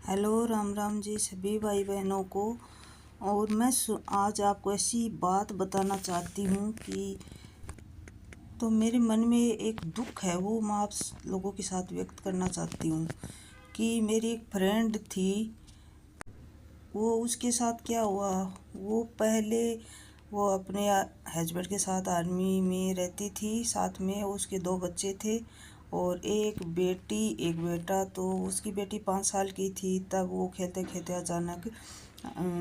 Hello Ram Ram ji सभी भाई बहनों को। और मैं आज आपको ऐसी बात बताना चाहती हूँ कि तो मेरे मन में एक दुख है, वो मैं आप लोगों के साथ व्यक्त करना चाहती हूँ कि मेरी एक फ्रेंड थी। वो उसके साथ क्या हुआ, वो पहले वो अपने हस्बैंड के साथ आर्मी में रहती थी, साथ में उसके 2 बच्चे थे और एक बेटी एक बेटा। तो उसकी बेटी 5 साल की थी, तब वो खेलते खेलते अचानक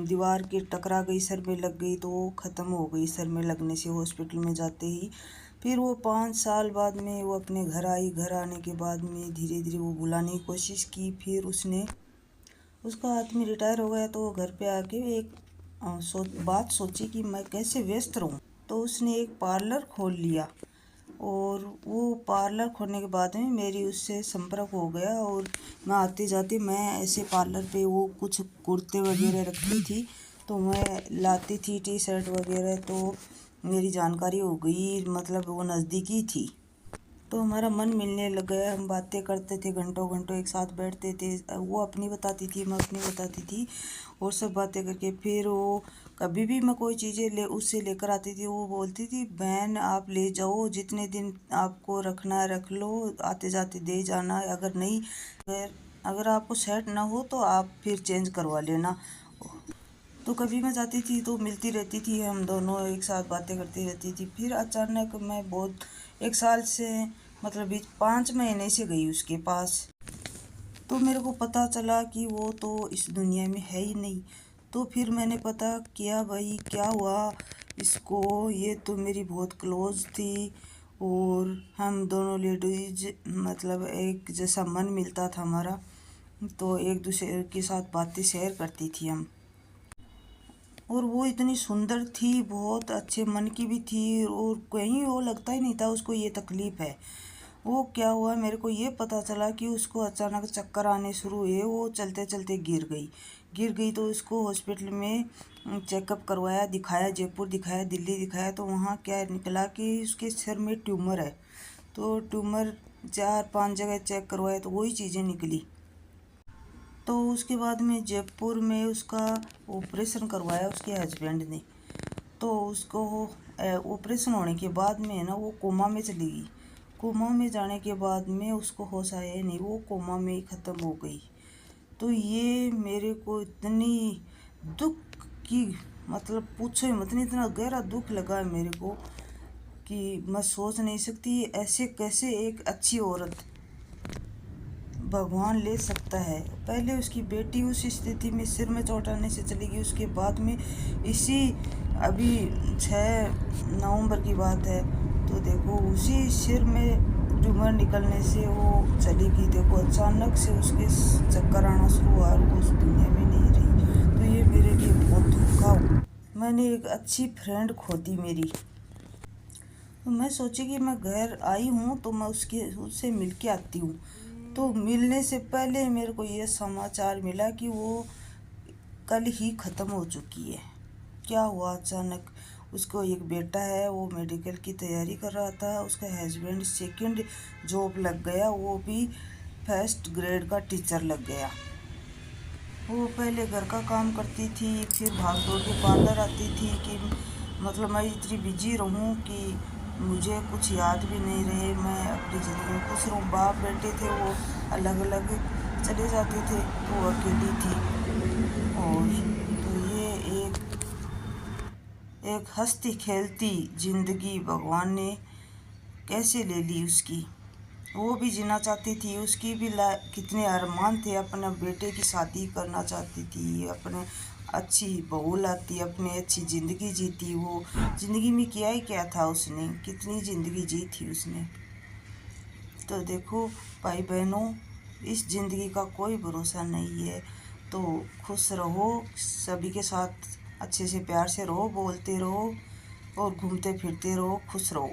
दीवार के टकरा गई, सर में लग गई, तो वो ख़त्म हो गई सर में लगने से हॉस्पिटल में जाते ही। फिर वो 5 साल बाद में वो अपने घर आई। घर आने के बाद में धीरे धीरे वो बुलाने की कोशिश की। फिर उसका आदमी रिटायर हो गया, तो वो घर पे आके एक बात सोची कि मैं कैसे व्यस्त रहूं। तो उसने एक पार्लर खोल लिया और वो पार्लर खोलने के बाद में मेरी उससे संपर्क हो गया। और मैं आते जाते मैं ऐसे पार्लर पे वो कुछ कुर्ते वगैरह रखती थी, तो मैं लाती थी टी शर्ट वगैरह। तो मेरी जानकारी हो गई, मतलब वो नज़दीकी थी, तो हमारा मन मिलने लग गया। हम बातें करते थे, घंटों घंटों एक साथ बैठते थे। वो अपनी बताती थी, मैं अपनी बताती थी, और सब बातें करके फिर वो कभी भी मैं कोई चीज़ें उससे लेकर आती थी, वो बोलती थी बहन आप ले जाओ, जितने दिन आपको रखना है रख लो, आते जाते दे जाना, अगर नहीं अगर आपको सेट ना हो तो आप फिर चेंज करवा लेना। तो कभी मैं जाती थी तो मिलती रहती थी, हम दोनों एक साथ बातें करती रहती थी। फिर अचानक मैं बहुत 1 साल से, मतलब 5 महीने से गई उसके पास। तो मेरे को पता चला कि वो तो इस दुनिया में है ही नहीं। तो फिर मैंने पता किया भाई क्या हुआ इसको। ये तो मेरी बहुत क्लोज थी और हम दोनों लेडीज मतलब एक जैसा मन मिलता था हमारा, तो एक दूसरे के साथ बातें शेयर करती थी हम। और वो इतनी सुंदर थी, बहुत अच्छे मन की भी थी, और कहीं वो लगता ही नहीं था उसको ये तकलीफ़ है। वो क्या हुआ, मेरे को ये पता चला कि उसको अचानक चक्कर आने शुरू हुए। वो चलते चलते गिर गई तो उसको हॉस्पिटल में चेकअप करवाया, दिखाया, जयपुर दिखाया, दिल्ली दिखाया। तो वहाँ क्या निकला कि उसके सिर में ट्यूमर है। तो ट्यूमर 4-5 जगह चेक करवाया तो वही चीज़ें निकली। तो उसके बाद में जयपुर में उसका ऑपरेशन करवाया उसके हस्बैंड ने। तो उसको ऑपरेशन होने के बाद में ना वो कोमा में चली गई। कोमा में जाने के बाद में उसको होश आया ही नहीं, वो कोमा में ही ख़त्म हो गई। तो ये मेरे को इतनी दुख की, मतलब पूछो ही मत, इतना गहरा दुख लगा है मेरे को कि मैं सोच नहीं सकती ऐसे कैसे एक अच्छी औरत भगवान ले सकता है। पहले उसकी बेटी उस स्थिति में सिर में चोट आने से चली गई, उसके बाद में इसी अभी 6 नवंबर की बात है, तो देखो उसी सिर में ट्यूमर निकलने से वो चली गई। देखो अचानक से उसके चक्कर आना शुरू हुआ और वो उस दुनिया में नहीं रही। तो ये मेरे लिए बहुत दुख का, मैंने एक अच्छी फ्रेंड खो दी मेरी। तो मैं सोची कि मैं घर आई हूँ तो मैं उससे मिल के आती हूँ। तो मिलने से पहले मेरे को ये समाचार मिला कि वो कल ही ख़त्म हो चुकी है। क्या हुआ अचानक, उसको एक बेटा है, वो मेडिकल की तैयारी कर रहा था। उसका हस्बैंड सेकंड जॉब लग गया, वो भी फर्स्ट ग्रेड का टीचर लग गया। वो पहले घर का काम करती थी, फिर भाग दौड़ के पार्लर आती थी कि मतलब मैं इतनी बिजी रहूं कि मुझे कुछ याद भी नहीं रहे, मैं अपनी ज़िंदगी में खुश रहूं। बाप बेटे थे वो अलग अलग चले जाते थे, वो अकेली थी। और तो ये एक हंसती खेलती ज़िंदगी भगवान ने कैसे ले ली उसकी। वो भी जीना चाहती थी, उसकी भी कितने अरमान थे, अपने बेटे की शादी करना चाहती थी, अपने अच्छी बहू लाती, अपनी अच्छी ज़िंदगी जीती। वो ज़िंदगी में किया ही क्या था उसने, कितनी ज़िंदगी जी थी उसने। तो देखो भाई बहनों, इस ज़िंदगी का कोई भरोसा नहीं है। तो खुश रहो, सभी के साथ अच्छे से प्यार से रहो, बोलते रहो और घूमते फिरते रहो, खुश रहो।